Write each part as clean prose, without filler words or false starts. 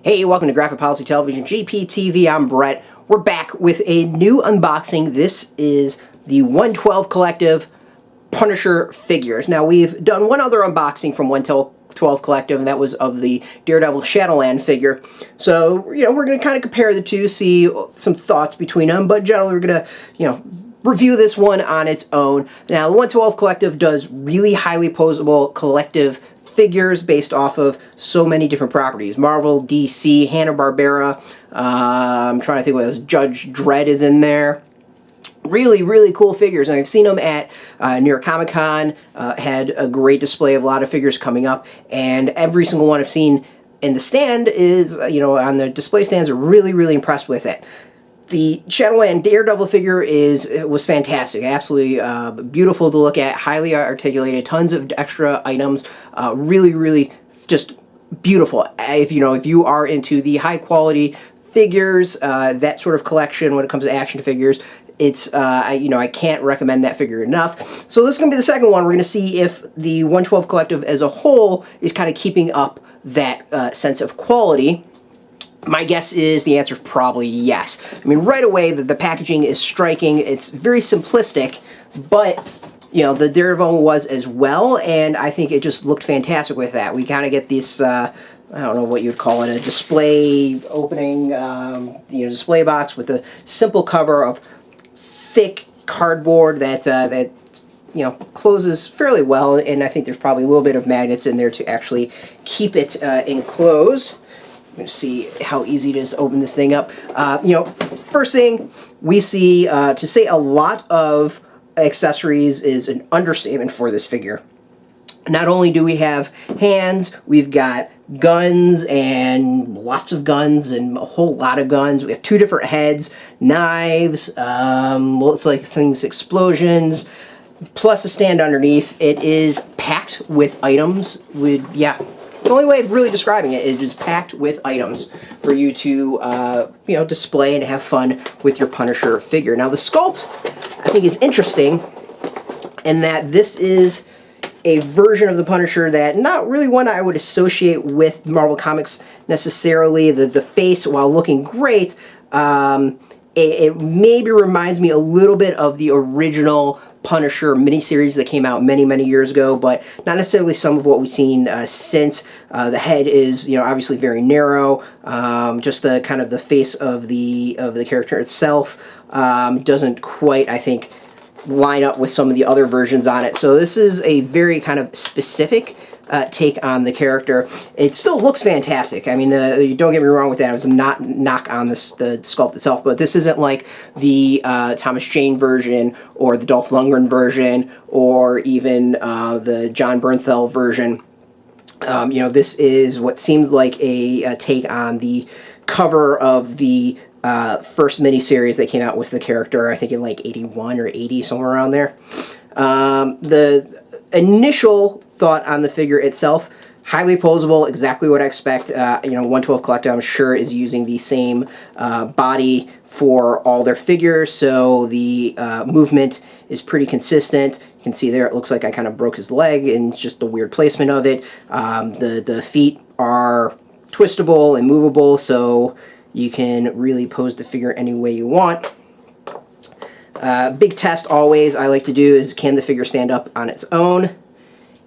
Hey, welcome to Graphic Policy Television, GPTV. I'm Brett. We're back with a new unboxing. This is the 112 Collective Punisher figures. Now, we've done one other unboxing from 112 Collective, and that was of the Daredevil Shadowland figure. So, we're going to kind of compare the two, see some thoughts between them, but generally we're going to, review this one on its own. Now, the 112 Collective does really highly posable collective figures based off of so many different properties. Marvel, DC, Hanna-Barbera, I'm trying to think what else, Judge Dredd is in there. Really, really cool figures, and I've seen them at New York Comic Con, had a great display of a lot of figures coming up, and every single one I've seen in the stand is, on the display stands, are really, really impressed with it. The Shadowland Daredevil figure was fantastic, absolutely beautiful to look at, highly articulated, tons of extra items, really, really just beautiful. If you are into the high quality figures, that sort of collection when it comes to action figures, it's I can't recommend that figure enough. So this is going to be the second one. We're going to see if the 112 Collective as a whole is kind of keeping up that sense of quality. My guess is the answer is probably yes. I mean, right away, the packaging is striking. It's very simplistic, but, the Daredevil was as well, and I think it just looked fantastic with that. We kind of get this, I don't know what you'd call it, a display opening, display box with a simple cover of thick cardboard that closes fairly well, and I think there's probably a little bit of magnets in there to actually keep it enclosed. See how easy it is to open this thing up. First thing we see, to say a lot of accessories is an understatement for this figure. Not only do we have hands, we've got guns and lots of guns and a whole lot of guns. We have two different heads, knives, looks like things, explosions, plus a stand underneath. It is packed with items. The only way of really describing it is packed with items for you to, display and have fun with your Punisher figure. Now, the sculpt, I think, is interesting in that this is a version of the Punisher that not really one I would associate with Marvel Comics necessarily. The face, while looking great, it maybe reminds me a little bit of the original Punisher miniseries that came out many, many years ago, but not necessarily some of what we've seen since. The head is, obviously very narrow. Just the kind of the face of the character itself doesn't quite, I think, line up with some of the other versions on it. So this is a very kind of specific take on the character. It still looks fantastic. I mean, don't get me wrong with that. It was not knock on the sculpt itself, but this isn't like the Thomas Jane version or the Dolph Lundgren version or even the John Bernthal version. This is what seems like a take on the cover of the first miniseries that came out with the character, I think in like 81 or 80, somewhere around there. The initial thought on the figure itself, highly posable, exactly what I expect. 112 Collective, I'm sure, is using the same body for all their figures, so the movement is pretty consistent. You can see there, it looks like I kind of broke his leg, and it's just the weird placement of it. The feet are twistable and movable, so you can really pose the figure any way you want. Big test always I like to do is, can the figure stand up on its own?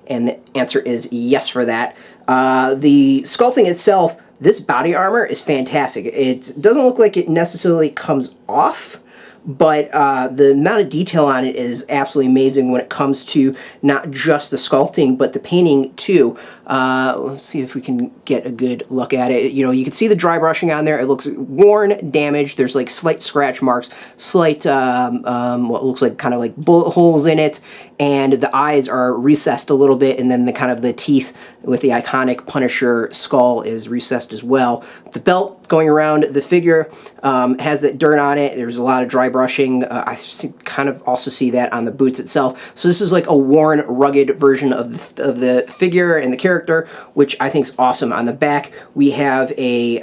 And the answer is yes for that. The sculpting itself, this body armor is fantastic. It doesn't look like it necessarily comes off, but the amount of detail on it is absolutely amazing when it comes to not just the sculpting, but the painting too. Let's see if we can get a good look at it. You can see the dry brushing on there. It looks worn, damaged. There's like slight scratch marks, slight what looks like kind of like bullet holes in it, and the eyes are recessed a little bit, and then the kind of the teeth with the iconic Punisher skull is recessed as well. The belt going around the figure has that dirt on it. There's a lot of dry brushing. I kind of also see that on the boots itself. So this is like a worn, rugged version of the figure and the character, which I think is awesome. On the back, we have a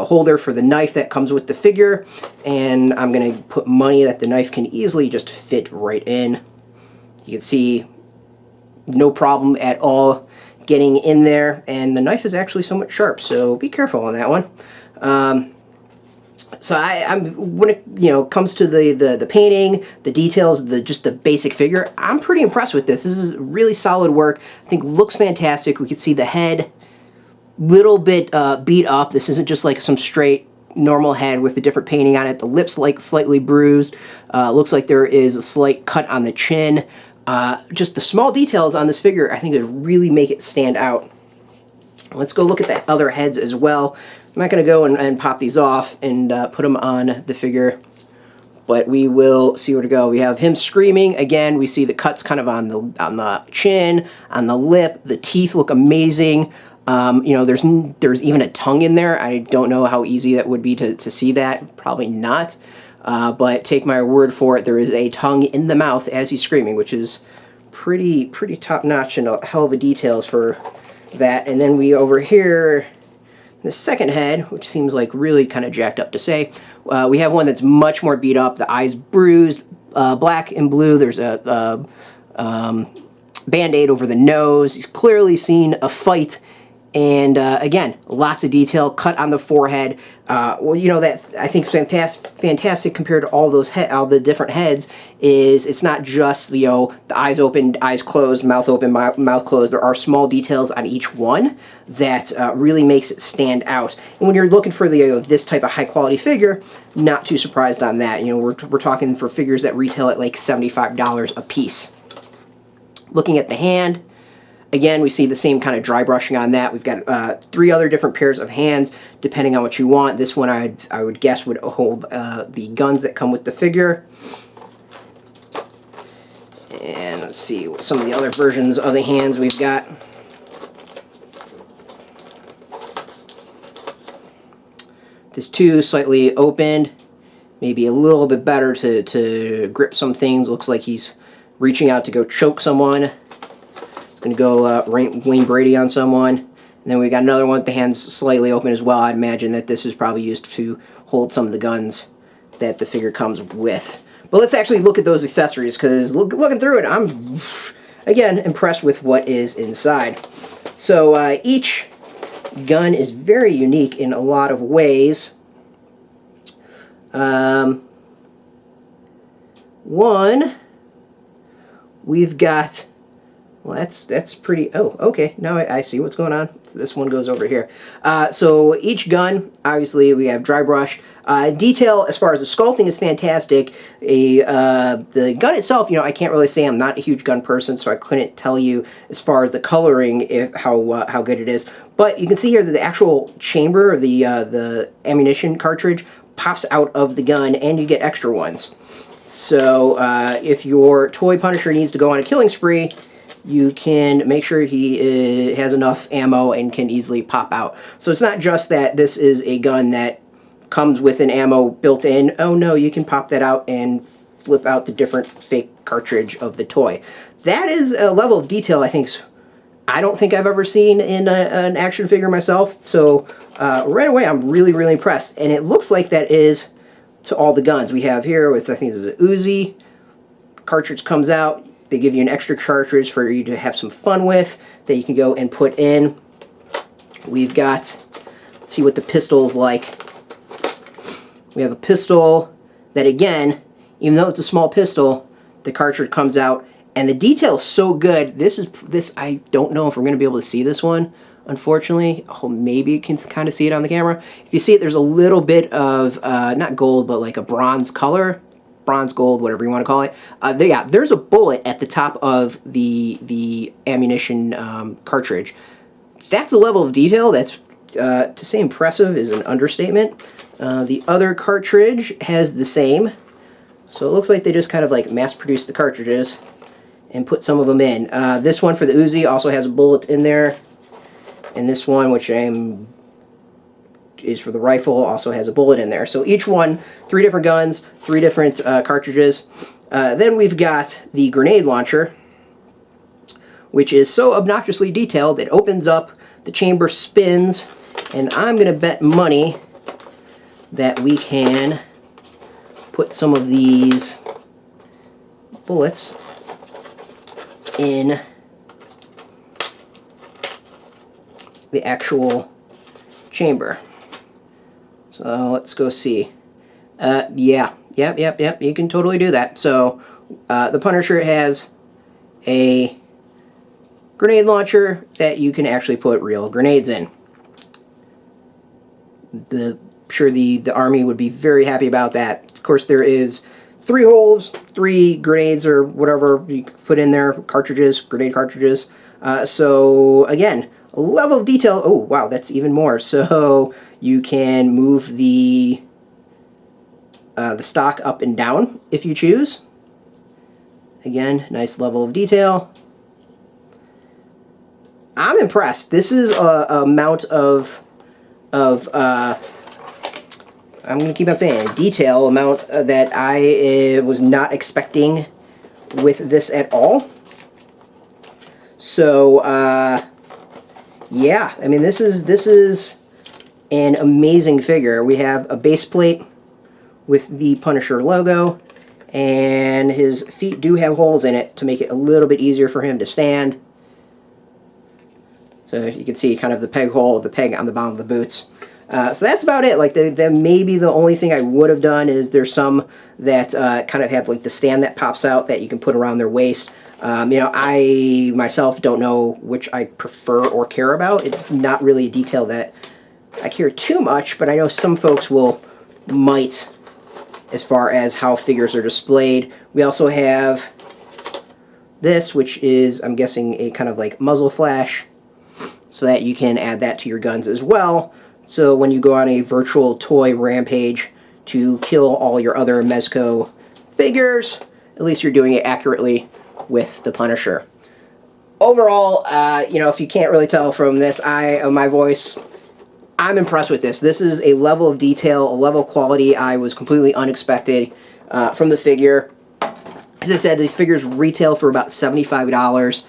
holder for the knife that comes with the figure, and I'm going to put money that the knife can easily just fit right in. You can see no problem at all getting in there, and the knife is actually somewhat sharp, so be careful on that one. So I'm when it comes to the painting, the details, just the basic figure, I'm pretty impressed with this. This is really solid work. I think looks fantastic. We can see the head, little bit beat up. This isn't just like some straight normal head with a different painting on it. The lips like slightly bruised. Looks like there is a slight cut on the chin. Just the small details on this figure, I think, would really make it stand out. Let's go look at the other heads as well. I'm not going to go and pop these off and put them on the figure, but we will see where to go. We have him screaming. Again, we see the cuts kind of on the chin, on the lip. The teeth look amazing. There's even a tongue in there. I don't know how easy that would be to see that. Probably not. But take my word for it, there is a tongue in the mouth as he's screaming, which is pretty top-notch and a hell of a details for that. And then we over here, the second head, which seems like really kind of jacked up to say, we have one that's much more beat up. The eyes bruised, black and blue. There's a Band-Aid over the nose. He's clearly seen a fight. And again, lots of detail, cut on the forehead. That I think is fantastic compared to all the different heads. Is it's not just the eyes open, eyes closed, mouth open, mouth closed. There are small details on each one that really makes it stand out. And when you're looking for this type of high quality figure, not too surprised on that. We're talking for figures that retail at like $75 a piece. Looking at the hand. Again, we see the same kind of dry brushing on that. We've got 3 other different pairs of hands, depending on what you want. This one I would guess would hold the guns that come with the figure. And let's see what some of the other versions of the hands we've got. This too, slightly opened. Maybe a little bit better to grip some things. Looks like he's reaching out to go choke someone. Going to go Wayne Brady on someone. And then we got another one with the hands slightly open as well. I'd imagine that this is probably used to hold some of the guns that the figure comes with. But let's actually look at those accessories, because looking through it, I'm, again, impressed with what is inside. So each gun is very unique in a lot of ways. One, we've got... Well, that's pretty... Oh, okay. Now I see what's going on. This one goes over here. So each gun, obviously, we have dry brush. Detail, as far as the sculpting, is fantastic. The gun itself, I can't really say. I'm not a huge gun person, so I couldn't tell you as far as the coloring how good it is. But you can see here that the actual chamber, the ammunition cartridge, pops out of the gun, and you get extra ones. So if your toy Punisher needs to go on a killing spree, you can make sure he has enough ammo and can easily pop out. So it's not just that this is a gun that comes with an ammo built in. Oh no, you can pop that out and flip out the different fake cartridge of the toy. That is a level of detail I don't think I've ever seen in an action figure myself. So right away, I'm really, really impressed. And it looks like that is to all the guns. We have here with, I think this is a Uzi. Cartridge comes out. They give you an extra cartridge for you to have some fun with that you can go and put in. We've got, let's see what the pistol's like. We have a pistol that, again, even though it's a small pistol, the cartridge comes out, and the detail is so good. This I don't know if we're going to be able to see this one, unfortunately. Oh, maybe you can kind of see it on the camera. If you see it, there's a little bit of, not gold, but like a bronze color. Bronze, gold, whatever you want to call it. There's a bullet at the top of the ammunition cartridge. That's a level of detail that's, to say impressive is an understatement. The other cartridge has the same. So it looks like they just kind of like mass-produced the cartridges and put some of them in. This one for the Uzi also has a bullet in there. And this one, which is for the rifle, also has a bullet in there. So each one, 3 different guns, 3 different cartridges. Then we've got the grenade launcher, which is so obnoxiously detailed. It opens up, the chamber spins, and I'm going to bet money that we can put some of these bullets in the actual chamber. So let's go see. Yeah, yep, you can totally do that. So the Punisher has a grenade launcher that you can actually put real grenades in. I'm sure the Army would be very happy about that. Of course, there is 3 holes, 3 grenades or whatever you can put in there, cartridges, grenade cartridges. So again, a level of detail. Oh wow, that's even more. So you can move the stock up and down if you choose. Again, nice level of detail. I'm impressed. This is a amount of I'm going to keep on saying detail amount that I was not expecting with this at all. So yeah, I mean this is an amazing figure. We have a base plate with the Punisher logo, and his feet do have holes in it to make it a little bit easier for him to stand. So you can see kind of the peg hole, the peg on the bottom of the boots. So that's about it. Like maybe the only thing I would have done is there's some that kind of have like the stand that pops out that you can put around their waist. You know, I myself don't know which I prefer or care about. It's not really a detail that I care too much, but I know some folks might as far as how figures are displayed. We also have this, which is, I'm guessing, a kind of like muzzle flash, so that you can add that to your guns as well. So when you go on a virtual toy rampage to kill all your other Mezco figures, at least you're doing it accurately with the Punisher. Overall, you know, if you can't really tell from this, my voice, I'm impressed with this. This is a level of detail, a level of quality I was completely unexpected from the figure. As I said, these figures retail for about $75.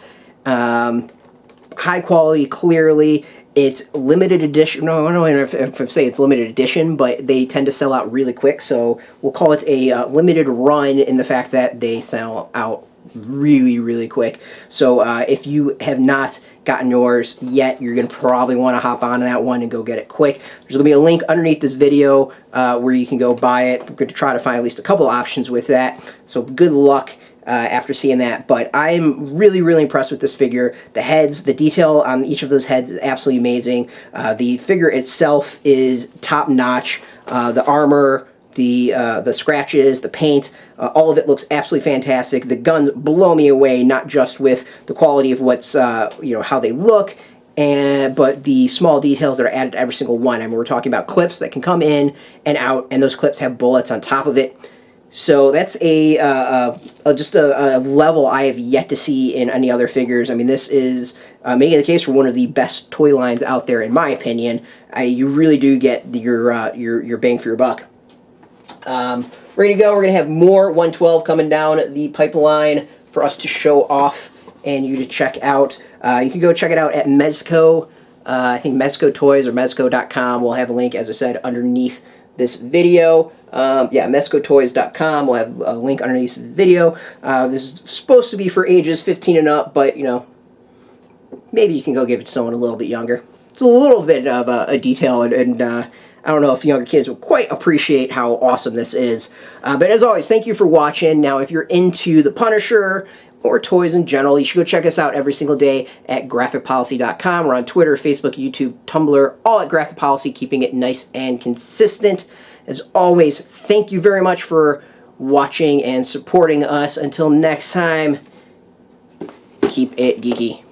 High quality, clearly. It's limited edition. No, I don't know if I say it's limited edition, but they tend to sell out really quick. So we'll call it a limited run in the fact that they sell out really, really quick. So if you have not gotten yours yet, you're going to probably want to hop on that one and go get it quick. There's going to be a link underneath this video where you can go buy it. We're going to try to find at least a couple options with that. So good luck after seeing that, but I'm really, really impressed with this figure. The heads, the detail on each of those heads is absolutely amazing. The figure itself is top-notch. The armor, the scratches, the paint, all of it looks absolutely fantastic. The guns blow me away, not just with the quality of what's, you know, how they look, but the small details that are added to every single one. I mean, we're talking about clips that can come in and out, and those clips have bullets on top of it. So that's just a level I have yet to see in any other figures. I mean, this is making the case for one of the best toy lines out there, in my opinion. You really do get your bang for your buck. Ready to go. We're going to have more 112 coming down the pipeline for us to show off and you to check out. You can go check it out at Mezco. I think Mezco Toys or Mezco.com. We'll have a link, as I said, underneath this video. Yeah, mezcotoys.com. We'll have a link underneath this video. This is supposed to be for ages 15 and up, but, you know, maybe you can go give it to someone a little bit younger. It's a little bit of a detail, and I don't know if younger kids will quite appreciate how awesome this is. But as always, thank you for watching. Now, if you're into the Punisher or toys in general, you should go check us out every single day at graphicpolicy.com. We're on Twitter, Facebook, YouTube, Tumblr, all at Graphic Policy, keeping it nice and consistent. As always, thank you very much for watching and supporting us. Until next time, keep it geeky.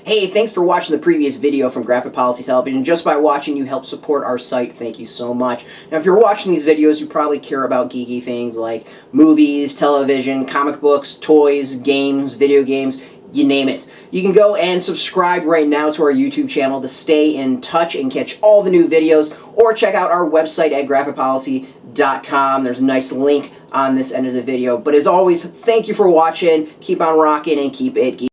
Hey, thanks for watching the previous video from Graphic Policy Television. Just by watching, you help support our site. Thank you so much. Now, if you're watching these videos, you probably care about geeky things like movies, television, comic books, toys, games, video games, you name it. You can go and subscribe right now to our YouTube channel to stay in touch and catch all the new videos, or check out our website at graphicpolicy.com. There's a nice link on this end of the video. But as always, thank you for watching. Keep on rocking and keep it geeky.